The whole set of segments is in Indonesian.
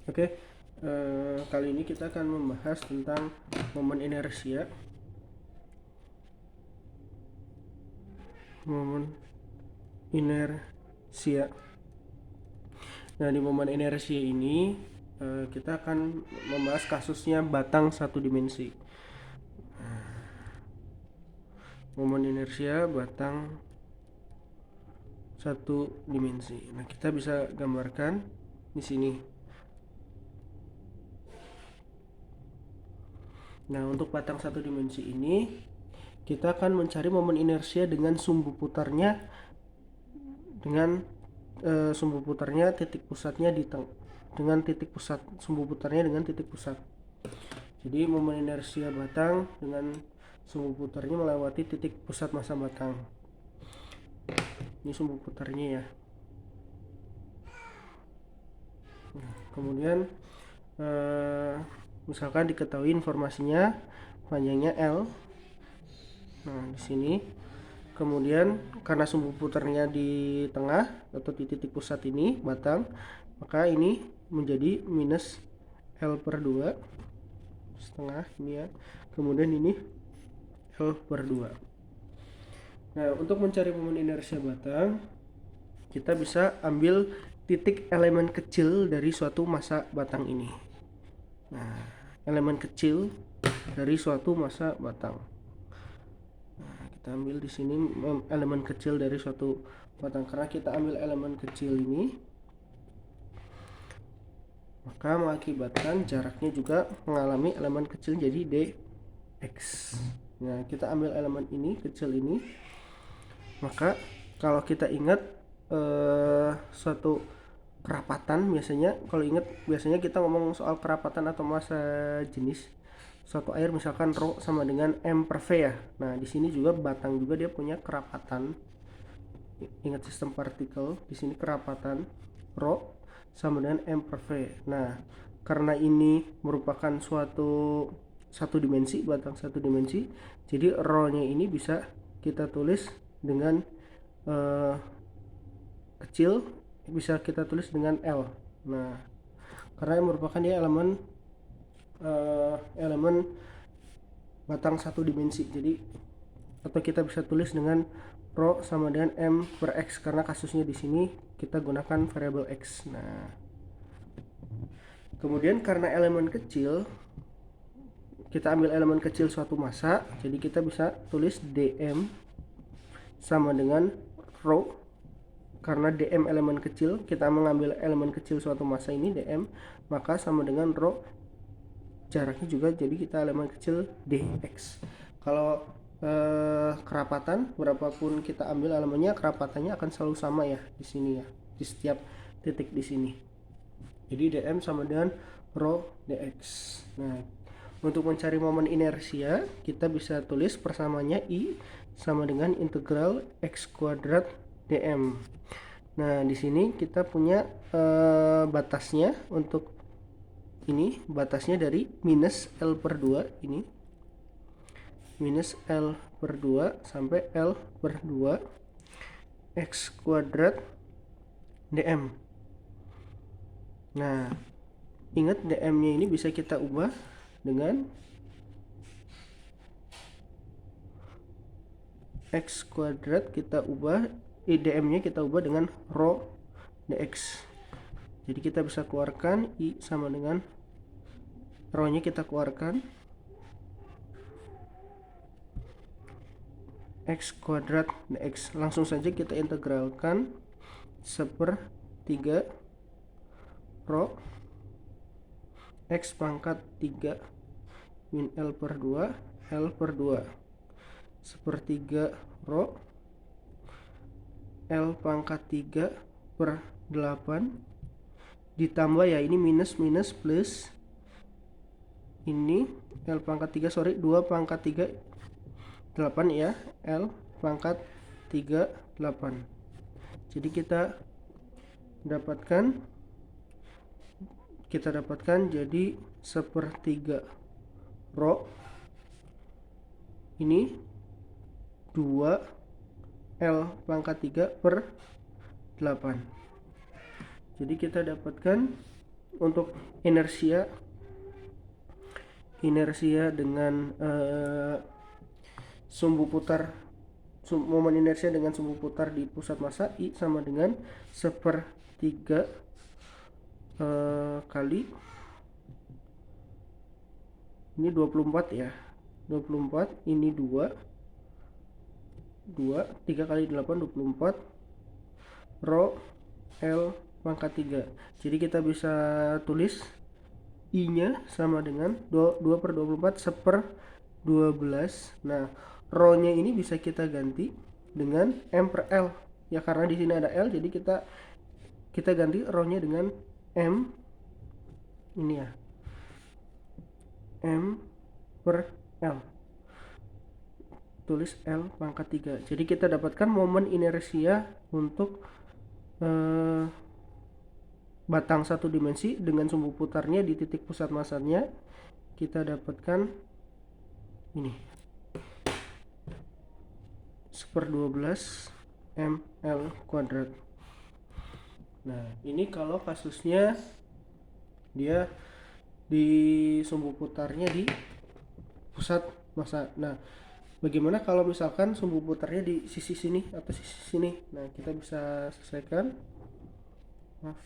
Oke, kali ini kita akan membahas tentang momen inersia. Momen inersia. Nah, di momen inersia ini kita akan membahas kasusnya batang satu dimensi. Momen inersia batang satu dimensi. Nah, kita bisa gambarkan di sini. Nah, untuk batang satu dimensi ini kita akan mencari momen inersia dengan sumbu putarnya titik pusatnya dengan titik pusat sumbu putarnya dengan titik pusat. Jadi momen inersia batang dengan sumbu putarnya melewati titik pusat massa batang. Ini sumbu putarnya ya. Nah, kemudian misalkan diketahui informasinya panjangnya L. Nah, di sini kemudian karena sumbu putarnya di tengah atau di titik pusat ini batang, maka ini menjadi minus L per 2 setengah ini ya. Kemudian ini L per 2. Nah, untuk mencari momen inersia batang, kita bisa ambil titik elemen kecil dari suatu massa batang ini. Nah, elemen kecil dari suatu massa batang. Nah, kita ambil di sini elemen kecil dari suatu batang. Karena kita ambil elemen kecil ini, maka mengakibatkan jaraknya juga mengalami elemen kecil jadi dx. Nah, kita ambil elemen ini kecil ini, maka kalau kita ingat suatu kerapatan, biasanya kita ngomong soal kerapatan atau massa jenis suatu air, misalkan rho sama dengan m per v ya. Nah, di sini juga batang juga dia punya kerapatan. Ingat sistem partikel, di sini kerapatan rho sama dengan m per v. Nah, karena ini merupakan satu dimensi, batang satu dimensi, jadi rho-nya ini bisa kita tulis dengan kecil, bisa kita tulis dengan L. Nah, karena merupakan dia elemen batang satu dimensi, jadi atau kita bisa tulis dengan rho sama dengan m per x karena kasusnya di sini kita gunakan variabel x. Nah, kemudian karena elemen kecil, kita ambil elemen kecil suatu massa, jadi kita bisa tulis dm sama dengan rho. Karena dm elemen kecil, kita mengambil elemen kecil suatu massa ini dm, maka sama dengan rho jaraknya juga, jadi kita elemen kecil dx. Kalau kerapatan berapapun kita ambil elemennya, kerapatannya akan selalu sama ya di sini ya, di setiap titik di sini. Jadi dm sama dengan rho dx. Nah, untuk mencari momen inersia, kita bisa tulis persamanya I sama dengan integral x kuadrat dm. Nah, di sini kita punya batasnya untuk ini, batasnya dari minus L per 2 ini. Minus L per 2 sampai L per 2 x kuadrat dm. Nah, ingat dm-nya ini bisa kita ubah dengan x kuadrat, kita ubah dm-nya kita ubah dengan rho dx. Jadi kita bisa keluarkan I sama dengan rho-nya kita keluarkan x kuadrat dx. Langsung saja kita integralkan 1/3 rho x pangkat 3 min L per 2 L per 2 1/3 rho L pangkat 3 per 8 ditambah ya, ini minus plus, ini L pangkat 3 2 pangkat 3 8 ya, L pangkat 3 8. Jadi kita dapatkan jadi 1/3 rho ini 2 L pangkat 3 per 8. Jadi kita dapatkan untuk inersia dengan sumbu putar, momen inersia dengan sumbu putar di pusat massa I sama dengan 1/3 kali ini 24 ya, 24, ini 2 3 kali 8 24 rho L pangkat 3. Jadi kita bisa tulis I nya sama dengan 2/24 1/12. Nah, rho nya ini bisa kita ganti dengan M per L ya, karena di sini ada L, jadi kita ganti rho nya dengan M ini ya, M per L, tulis L pangkat 3. Jadi kita dapatkan momen inersia untuk batang satu dimensi dengan sumbu putarnya di titik pusat massanya. Kita dapatkan ini 1/12 ml kuadrat. Nah, ini kalau kasusnya dia di sumbu putarnya di pusat massa. Nah, bagaimana kalau misalkan sumbu putarnya di sisi sini atau sisi sini? Nah, kita bisa selesaikan. Maaf.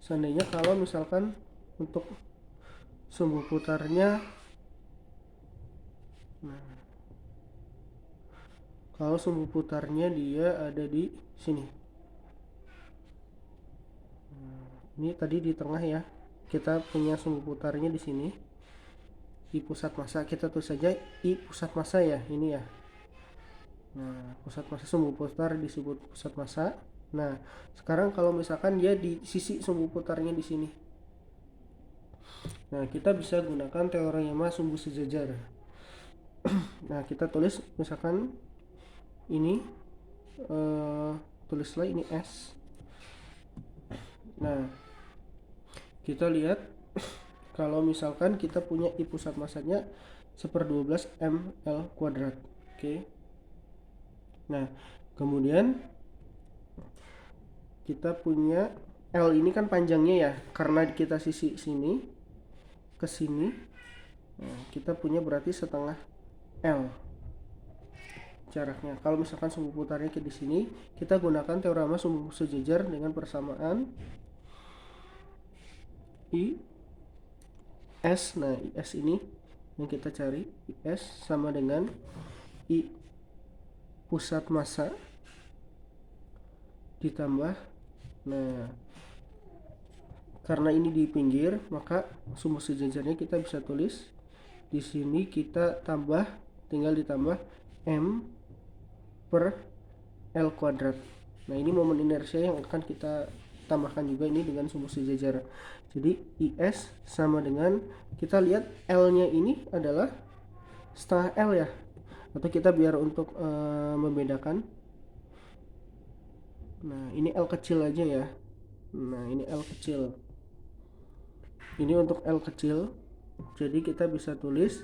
Seandainya kalau misalkan untuk sumbu putarnya, nah, kalau sumbu putarnya dia ada di sini. Nah, ini tadi di tengah ya. Kita punya sumbu putarnya di sini. Di pusat massa, kita tulis saja I pusat massa ya, ini ya. Nah, pusat massa, sumbu putar disebut pusat massa. Nah, sekarang kalau misalkan dia di sisi sumbu putarnya di sini. Nah, kita bisa gunakan teorema sumbu sejajar. Nah, kita tulis misalkan ini tulislah ini S. Nah, kita lihat kalau misalkan kita punya I pusat massanya 1/12 ml kuadrat. Oke. Nah, kemudian kita punya L ini kan panjangnya ya, karena kita sisi sini ke sini. Nah, kita punya berarti setengah L jaraknya. Kalau misalkan sumbu putarnya ke di sini, kita gunakan teorema sumbu sejajar dengan persamaan I S. Nah, IS ini yang kita cari, IS sama dengan I pusat massa ditambah, nah, karena ini di pinggir, maka sumbu sejajarnya kita bisa tulis di sini, kita tambah, tinggal ditambah M per L kuadrat. Nah, ini momen inersia yang akan kita tambahkan juga ini dengan sumbu sejajar. Jadi IS sama dengan, kita lihat L nya ini adalah setengah L ya, atau kita biar untuk membedakan, nah ini L kecil aja ya. Nah, ini L kecil, ini untuk L kecil. Jadi kita bisa tulis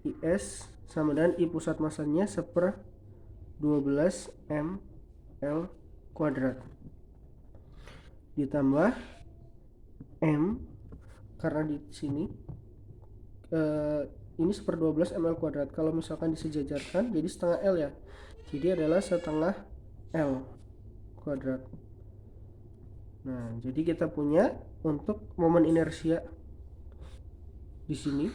IS sama dengan I pusat massanya 1/12 ml kuadrat ditambah M, karena di sini ini 1/12 ml kuadrat. Kalau misalkan disejajarkan jadi setengah L ya, jadi adalah setengah L kuadrat. Nah, jadi kita punya untuk momen inersia di sini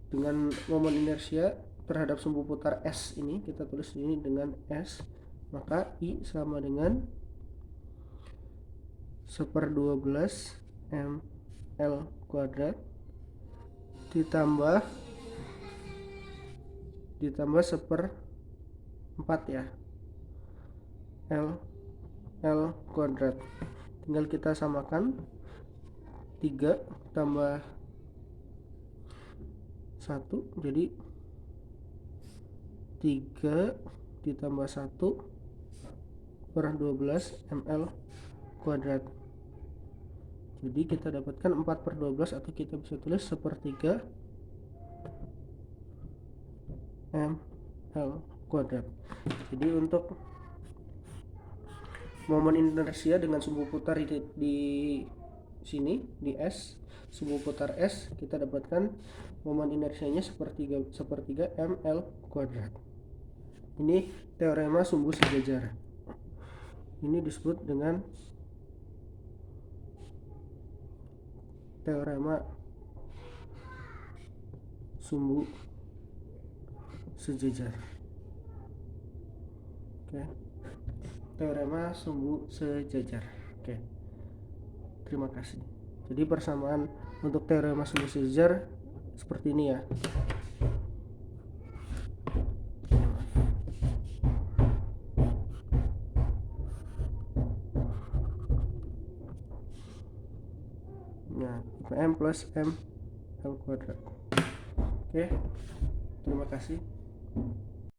dengan momen inersia terhadap sumbu putar S ini, kita tulis ini dengan S, maka I sama dengan 1/12 ml kuadrat ditambah 1/4 ya L kuadrat. Tinggal kita samakan, 3 tambah 1 jadi 3 ditambah 1/12 ml kuadrat. Jadi kita dapatkan 4/12 atau kita bisa tulis 1/3 ml kuadrat. Jadi untuk momen inersia dengan sumbu putar di sini di S, sumbu putar S, kita dapatkan momen inersianya sepertiga ml kuadrat. Ini teorema sumbu sejajar. Ini disebut dengan teorema sumbu sejajar. Oke. Teorema sumbu sejajar. Oke. Terima kasih. Jadi persamaan untuk teorema sumbu sejajar seperti ini ya. Nah, M plus M L kuadrat. Oke. Terima kasih.